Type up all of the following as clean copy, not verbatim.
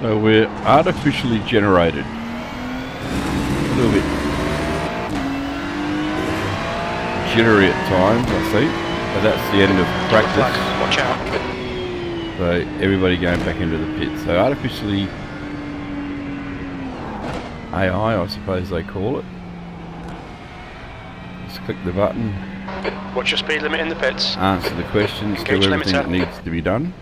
So we're artificially generated. A little bit jittery at times, I think. But that's the end of practice. Watch out. So everybody going back into the pit. So artificially AI, I suppose they call it. Just click the button. What's your speed limit in the pits? Answer the questions, do Engage everything that limiter. needs to be done.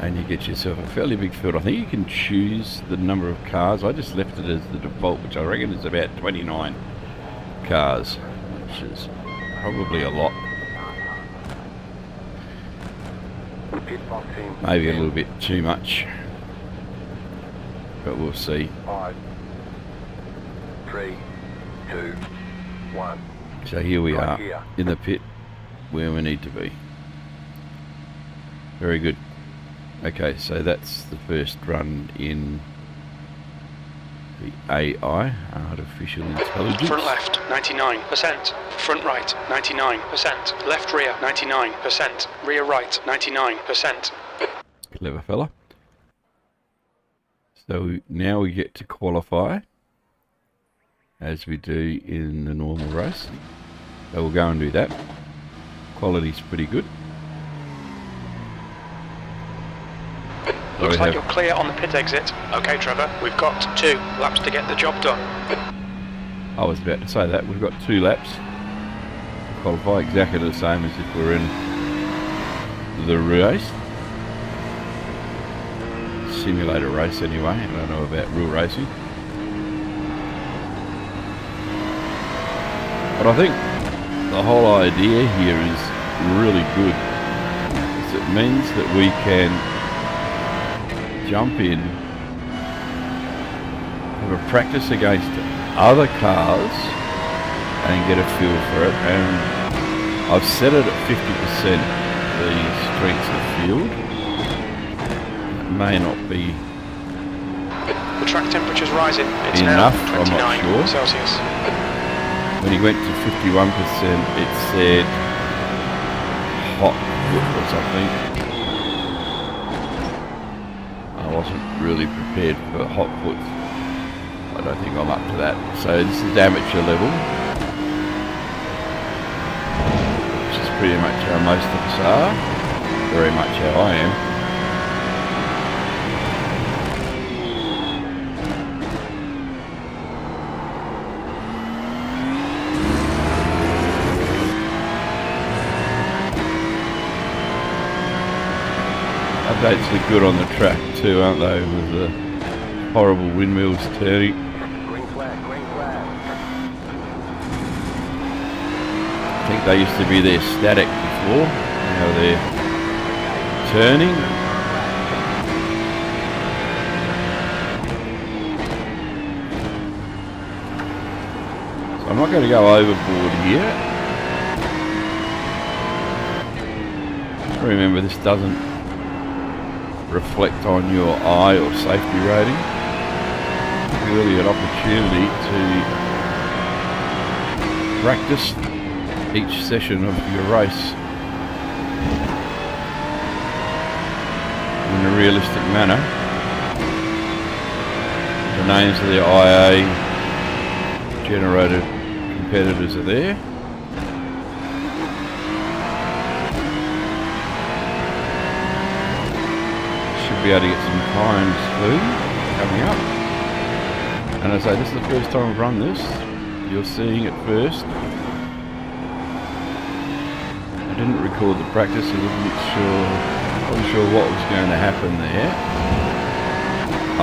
And you get yourself a fairly big field. I think you can choose the number of cars. I just left it as the default, which I reckon is about 29 cars, which is probably a lot. Maybe a little bit too much, but we'll see. 5, 3, 2, 1. So here we Right are here. in the pit where we need to be. Very good. Okay, so that's the first run in the AI, artificial intelligence. Front left, 99%. Front right, 99%. Left rear, 99%. Rear right, 99%. Clever fella. So now we get to qualify, as we do in the normal race. So we'll go and do that. Quality's pretty good. So Looks we like have- you're clear on the pit exit. Okay, Trevor, we've got 2 laps to get the job done. I was about to say that. We've got 2 laps to qualify, exactly the same as if we're in the race. Simulator race anyway. I don't know about real racing. But I think the whole idea here is really good. It means that we can jump in, have a practice against other cars and get a feel for it. And I've set it at 50% the strength of field. It may not be The track temperature's rising. It's enough, now I'm not 29 sure. Celsius. When he went to 51%, it said hot or something. I wasn't really prepared for hot foot. I don't think I'm up to that. So this is amateur level, which is pretty much how most of us are. Very much how I am. Updates are good on the track too, aren't they? With the horrible windmills turning. Green flag, green flag. I think they used to be there static before. Now they're turning. So I'm not going to go overboard here. Just remember, this doesn't reflect on your eye or safety rating. It's really an opportunity to practice each session of your race in a realistic manner. The names of the IA generated competitors are there. Be able to get some times through coming up. And as I say, this is the first time I've run this. You're seeing it first. I didn't record the practice. I wasn't sure what was going to happen there.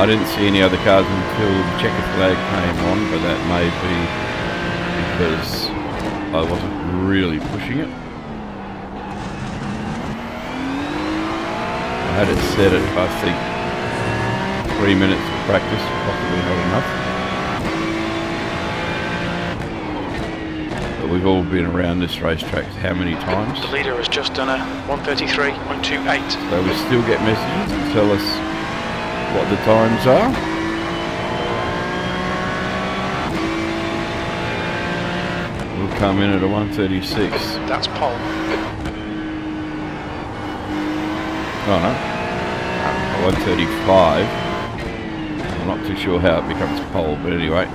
I didn't see any other cars until the checkered flag came on, but that may be because I wasn't really pushing it. I had it set at, I think, 3 minutes of practice, possibly not enough. But we've all been around this racetrack how many times? The leader has just done a 1:33.28. So we still get messages that tell us what the times are. We'll come in at a 1:36. That's pole. Oh no. 135. I'm not too sure how it becomes pole, but anyway.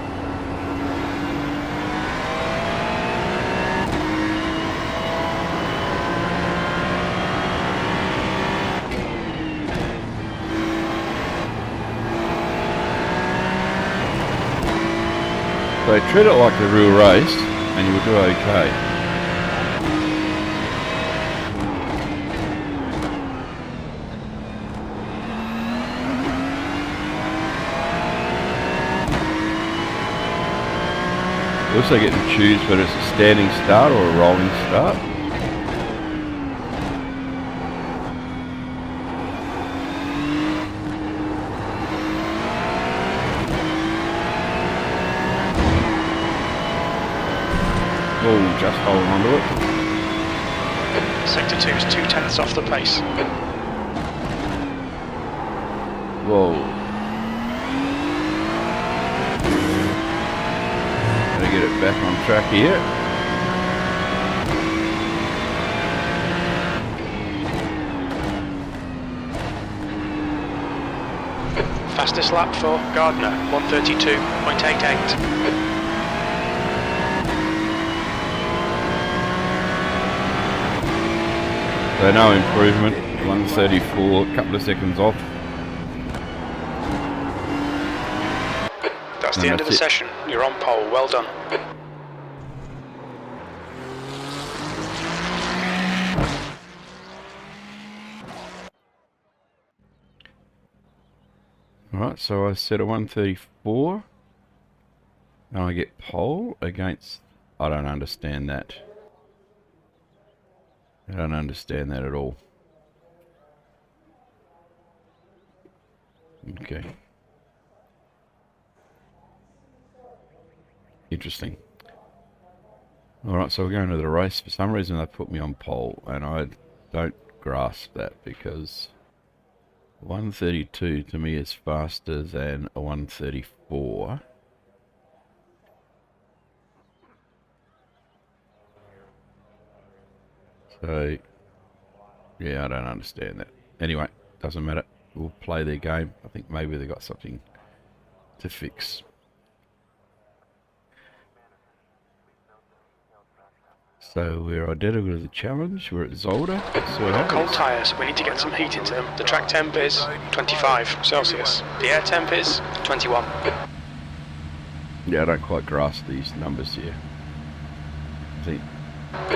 So treat it like a real race and you'll do okay. You also get to choose whether it's a standing start or a rolling start. Oh, just hold on to it. Sector 2 is 2/10 off the pace. Whoa. Gotta get it back on track here. Fastest lap for Gardner, 1:32.88. So no improvement, 134, a couple of seconds off. That's the end of the session. You're on pole. Well done. Alright, so I set a 134 and I get pole against... I don't understand that. I don't understand that at all. Okay. Interesting. Alright, so we're going to the race. For some reason they put me on pole and I don't grasp that because 132 to me is faster than a 134. So, yeah, I don't understand that. Anyway, doesn't matter. We'll play their game. I think maybe they got something to fix. So we're identical to the challenge. We're at Zolder. So Cold tyres. We need to get some heat into them. The track temp is 25 Celsius. The air temp is 21. Yeah, I don't quite grasp these numbers here. I think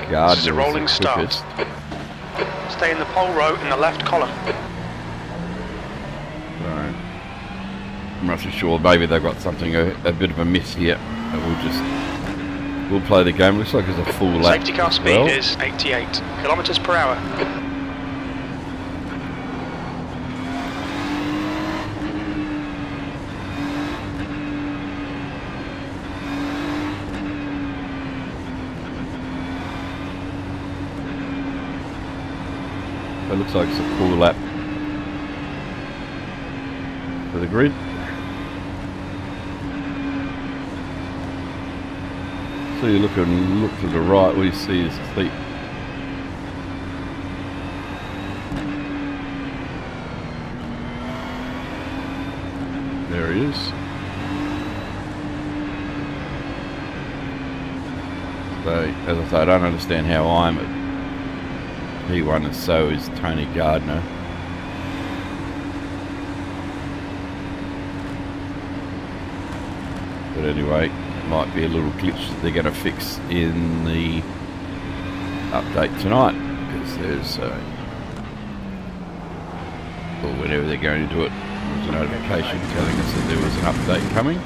This is a rolling start. Stay in the pole row in the left column. Right. I'm not too sure. Maybe they've got something a bit of a miss here. We'll play the game. Looks like it's a full lap. Safety car speed is 88 kilometers per hour. It looks like it's a full lap for the grid. So you look to the right, what you see is Cleat. There he is. So, as I say, I don't understand how I'm at P1 and so is Tony Gardner. But anyway, it might be a little glitch that they're going to fix in the update tonight, because there's or whenever they're going to do it, there's a notification telling us that there was an update coming.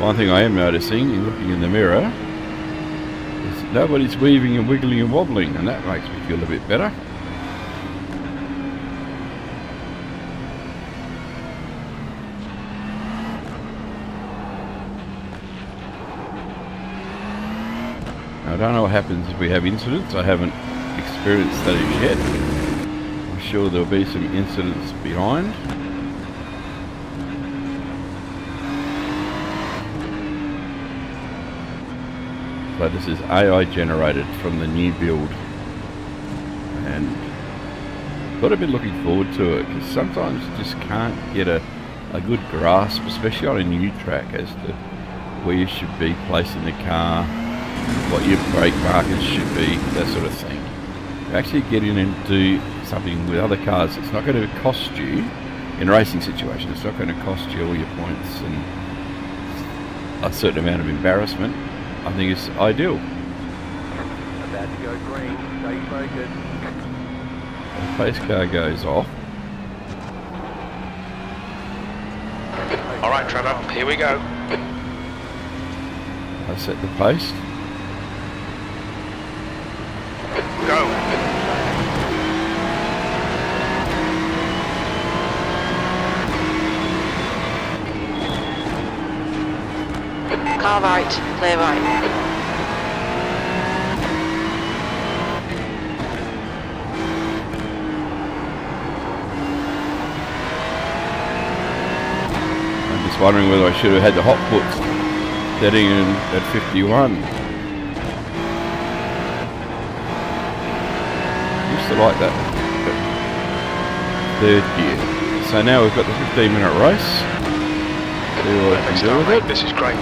One thing I am noticing in looking in the mirror is that nobody's weaving and wiggling and wobbling, and that makes me feel a bit better. I don't know what happens if we have incidents. I haven't experienced that as yet. I'm sure there'll be some incidents behind. So this is AI generated from the new build, and Got to be looking forward to it, because sometimes you just can't get a good grasp, especially on a new track, as to where you should be placing the car, what your brake markers should be, that sort of thing. You actually get in and do something with other cars, it's not going to cost you, in a racing situation, it's not going to cost you all your points and a certain amount of embarrassment. I think it's ideal. About to go green. Stay focused. The pace car goes off. All right, Trevor, here we go. I set the pace. Go. Car right, clear right. I'm just wondering whether I should have had the hot foot setting in at 51. Used to like that. Third gear. So now we've got the 15-minute race. See what I can do with it. This is great.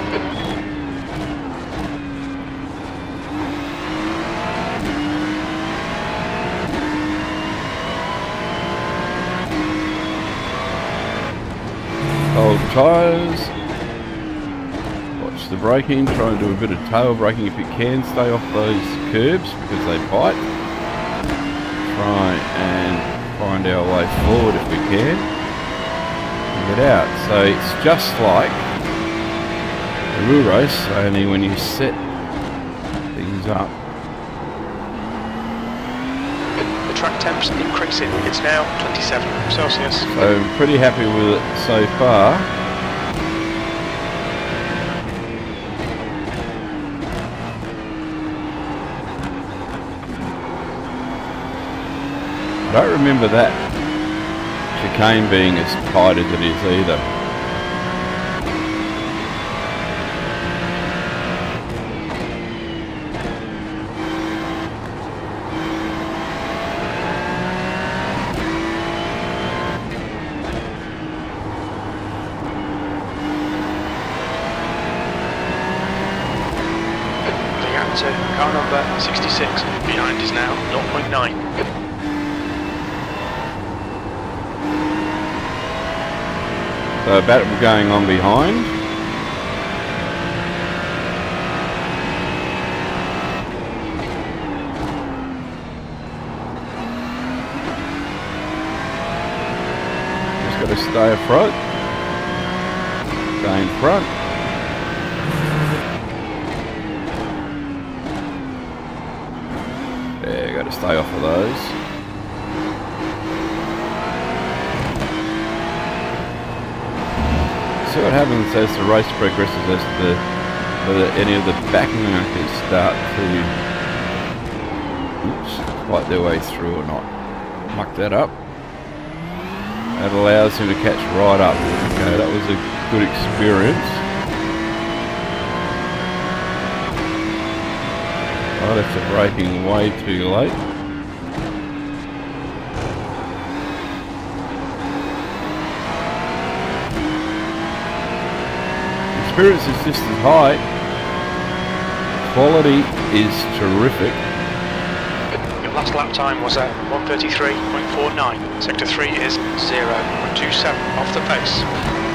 Hold the tyres. Watch the braking. Try and do a bit of tail braking if you can. Stay off those curbs because they bite. Try and find our way forward if we can. Get out. So it's just like a real race, only when you set things up. The track temp's increasing. It's now 27 Celsius. So I'm pretty happy with it so far. I don't remember that chicane being as tight as it is either. Looking out to car number 66. Behind is now 0.9. So a battle going on behind. Just got to stay up front. Stay in front. Yeah, got to stay off of those. See what happens as the race progresses, as whether any of the back markers start to fight their way through or not. Muck that up. That allows him to catch right up. Okay, that was a good experience. I left the braking way too late. Experience is just as high. Quality is terrific. Your last lap time was at 1:33.49. Sector 3 is 0.27 off the pace.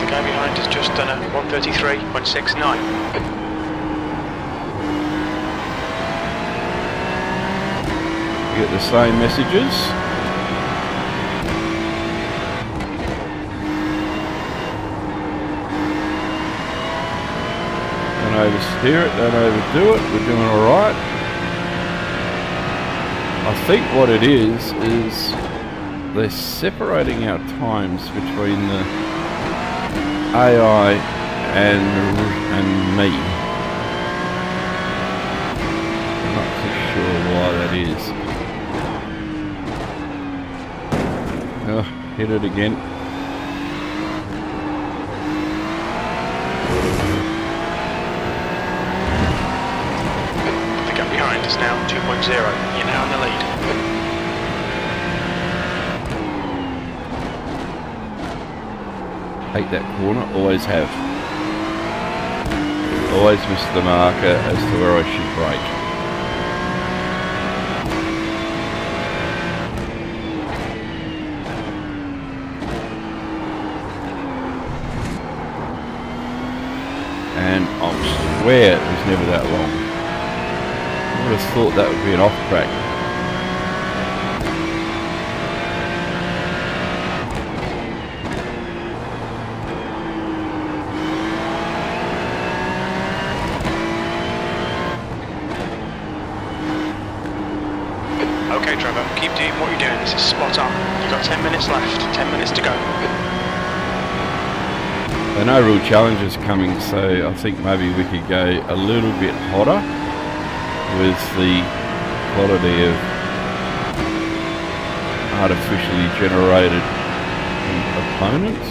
The guy behind has just done a 1:33.69. You get the same messages. Don't oversteer it, don't overdo it, we're doing alright. I think what it is they're separating our times between the AI and me. I'm not too sure why that is. Oh, hit it again. The gap behind is now 2.0. You're now in the lead. Hate that corner, always have. Always miss the marker as to where I should brake. And I swear it was never that long. I would have thought that would be an off track. Okay, Trevor, keep doing what you're doing. This is spot on. You've got 10 minutes left. 10 minutes to go. There are no real challenges coming, so I think maybe we could go a little bit hotter with the quality of artificially generated opponents.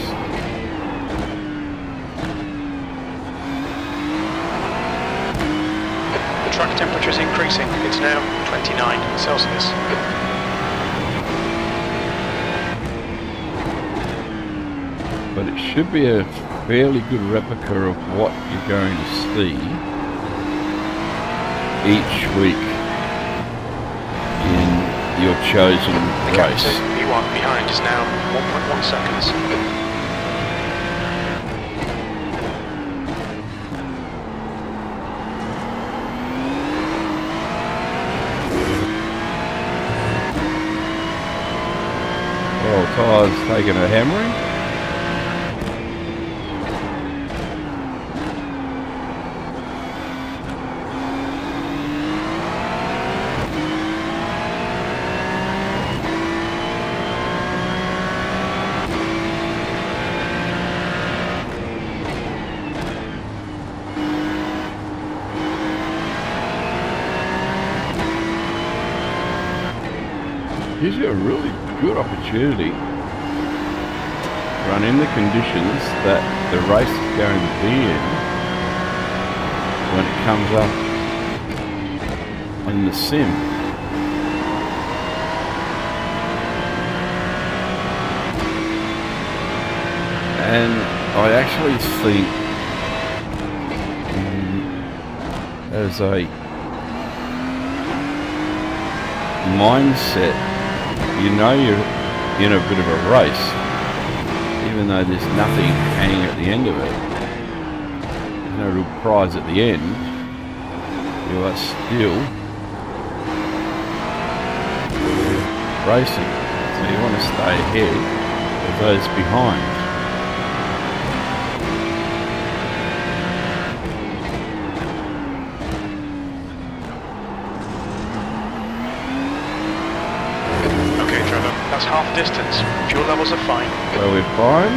The track temperature is increasing. It's now 29 Celsius. But it should be a fairly good replica of what you're going to see each week in your chosen The gap race. to P1 behind is now 1.1 seconds. Well, tyres taking a hammering. Gives you a really good opportunity to run in the conditions that the race is going to be in when it comes up in the sim. And I actually think as a mindset, you know you're in a bit of a race, even though there's nothing hanging at the end of it. There's no real prize at the end. You are still racing, so you want to stay ahead of those behind. That's half distance. Fuel levels are fine. So we're fine.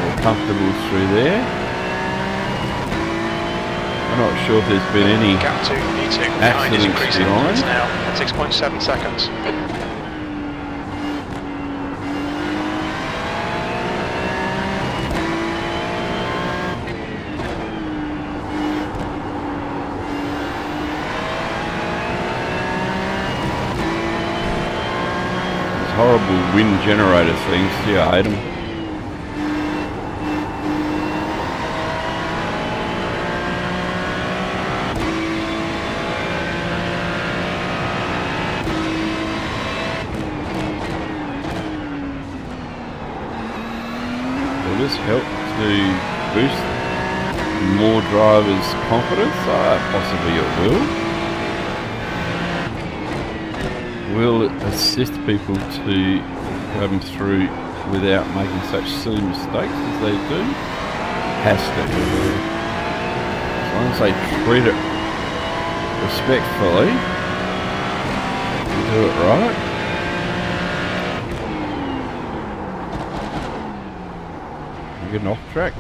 We're comfortable through there. I'm not sure if there's been any gap to E2 behind is accidents increasing. behind. It's now at 6.7 seconds. Horrible wind generator things, yeah, I hate them. Will this help to boost more drivers' confidence? Possibly it will. Will it assist people to come through without making such silly mistakes as they do? Has to. As long as they treat it respectfully, do it right. We getting off track?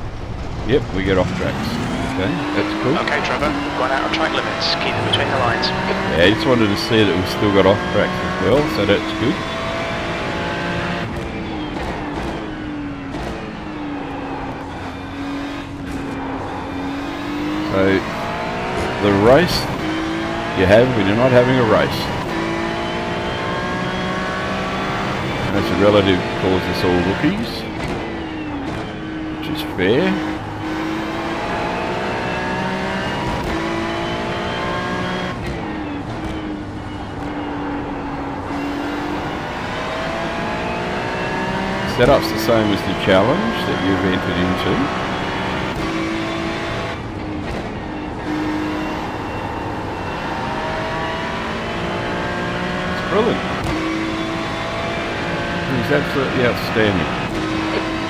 Yep, we get off tracks. Okay, that's cool. Okay, Trevor, we've gone out of track limits. Keep it between the lines. Yeah, I just wanted to see that we've still got off tracks as well, so that's good. So the race you have when you're not having a race. And as a relative calls us all rookies, which is fair. Setup's the same as the challenge that you've entered into. It's brilliant. It's absolutely outstanding.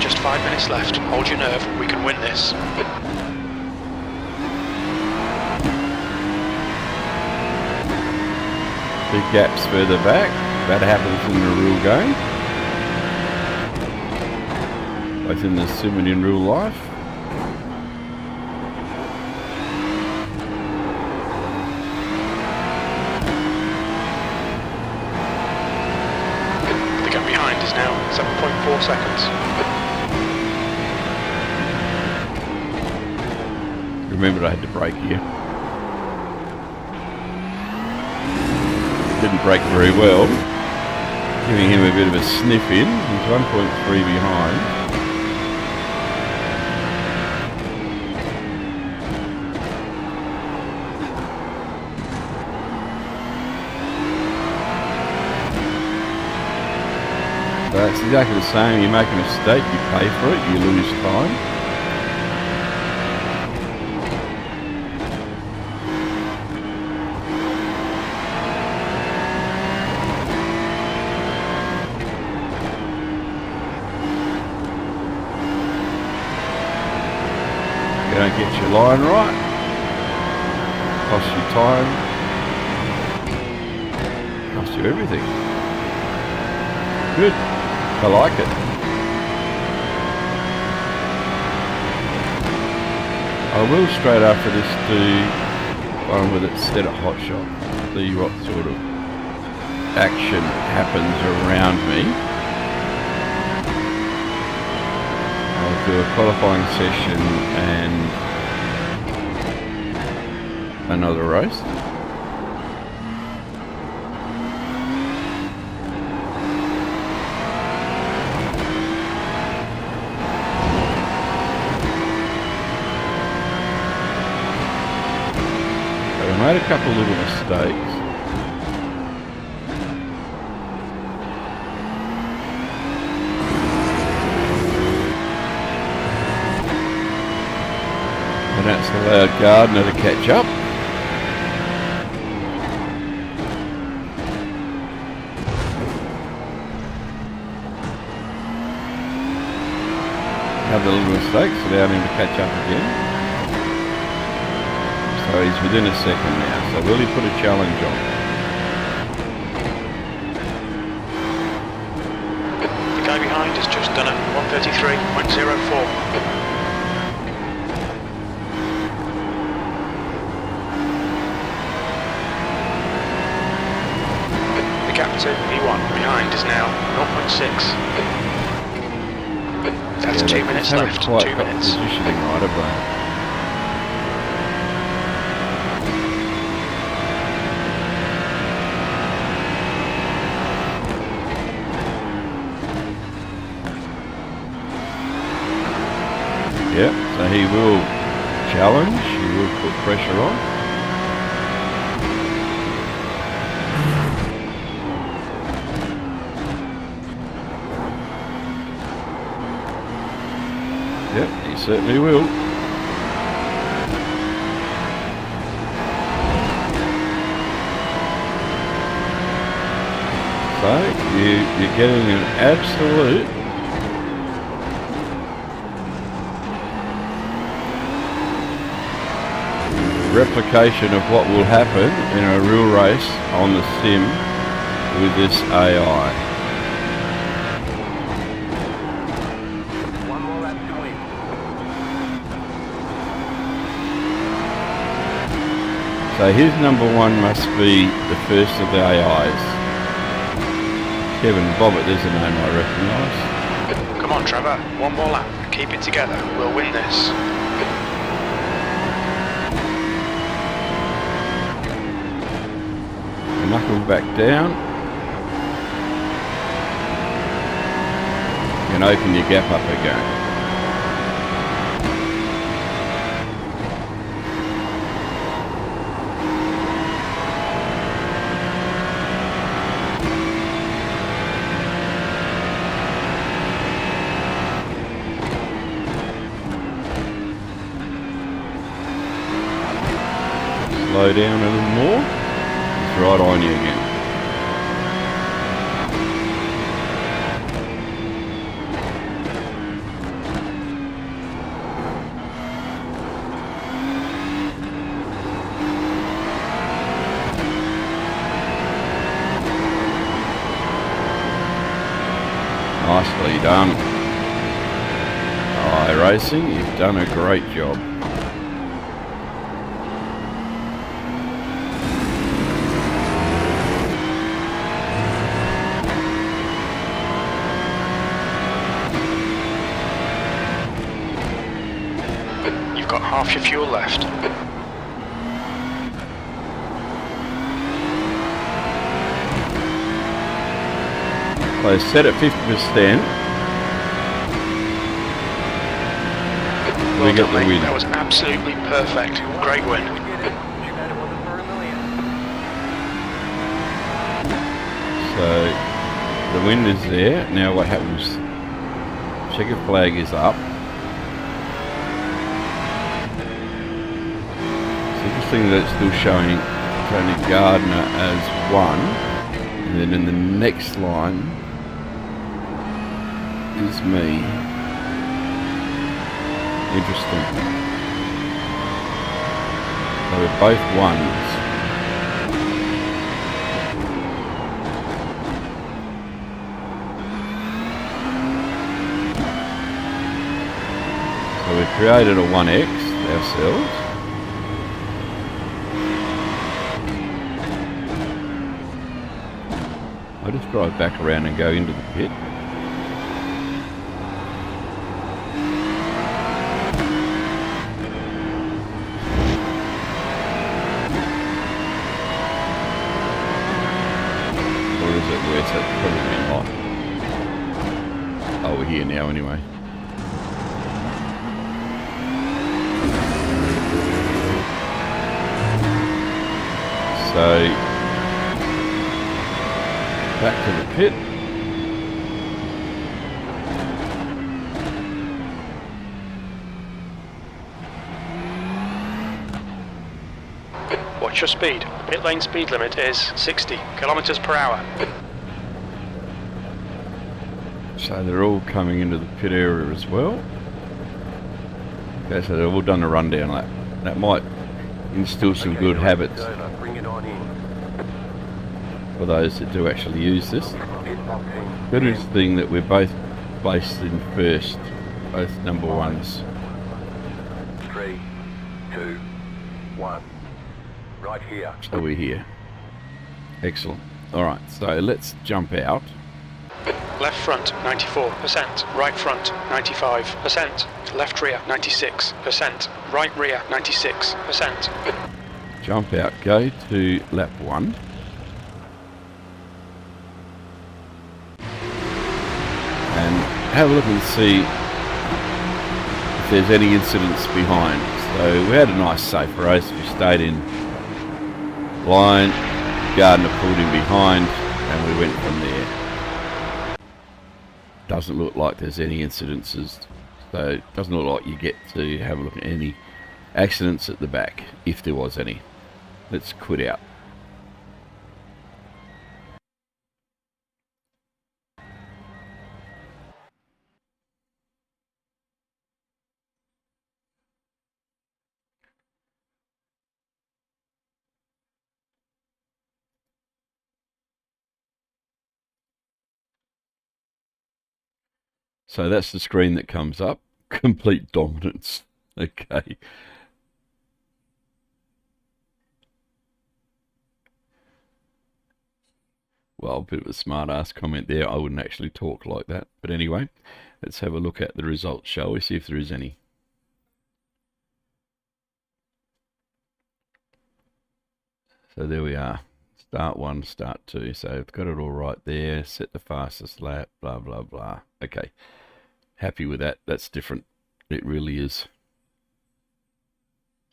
Just 5 minutes left. Hold your nerve. We can win this. Big gaps further back. That happens in the real game. Both in the sim and in real life. The gap behind is now 7.4 seconds. Remembered I had to brake here. Didn't brake very well. Giving him a bit of a sniff in. He's 1.3 behind. It's exactly the same. You make a mistake, you pay for it, you lose time. You don't get your line right, costs you time, costs you everything. Good. I like it. I will straight after this do one with it set at hot shot. See what sort of action happens around me. I'll do a qualifying session and another race. I made a couple little mistakes. And that's allowed Gardner to catch up. Other little mistakes allowed him to catch up again. So he's within a second now, so will he put a challenge on? The guy behind has just done a 1:33.04. The gap to P1 behind is now 0.6. That's 2 minutes left. 2 minutes. Positioning right, have they? Yep, so he will challenge, he will put pressure on. Yep, he certainly will. So, you're getting an absolute replication of what will happen in a real race on the sim with this AI. One more lap to win. So his number one must be the first of the AIs. Kevin Bobbitt, there's a name I recognise. Come on, Trevor. One more lap. Keep it together. We'll win this. knuckle back down. And open your gap up again. Slow down a little more. It's right on you again. Nicely done. iRacing, you've done a great job. You've got half your fuel left. So set at 50%. Well We get done, the mate. win. That was absolutely perfect. Great win. We did it. Too bad it wasn't for $1 million. So the wind is there. Now what happens? Checker flag is up. It's interesting that it's still showing Tony Gardner as 1, and then in the next line is me. Interesting. So we're both 1s. So we've created a 1X ourselves. I'll just drive back around and go into the pit. Or is it where it's at? Probably not. Oh, we're here now anyway. So back to the pit. Watch your speed. Pit lane speed limit is 60 kilometers per hour. So they're all coming into the pit area as well. Okay, so they've all done a rundown lap. That might instill some Okay, good you're ready to habits go, now. Bring it on in. for those that do actually use this. Pit stop team. But it's the thing that we're both placed in first, both number 1s. 3, 2, 1. Right here. So we're here. Excellent. Alright, so let's jump out. Left front 94%, right front 95%, left rear 96%, right rear 96%. Jump out, go to lap 1. And have a look and see if there's any incidents behind. So we had a nice safe race. We stayed in line, Gardner pulled in behind, and we went from there. Doesn't look like there's any incidences, so it doesn't look like you get to have a look at any accidents at the back, if there was any. Let's quit out. So that's the screen that comes up. Complete dominance. Okay. Well, a bit of a smart ass comment there. I wouldn't actually talk like that. But anyway, let's have a look at the results, shall we? See if there is any. So there we are. Start 1, start 2. So I've got it all right there. Set the fastest lap, blah, blah, blah. Okay. Happy with that. That's different. It really is.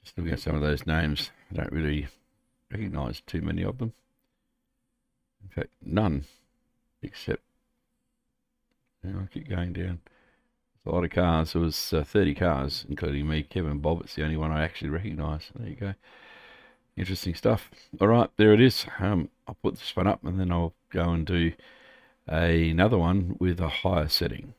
Just looking at some of those names. I don't really recognise too many of them. In fact, none. Except, I'll keep going down. There's a lot of cars. There was 30 cars, including me. Kevin Bobbitt's the only one I actually recognise. There you go. Interesting stuff. All right, there it is. I'll put this one up and then I'll go and do another one with a higher setting.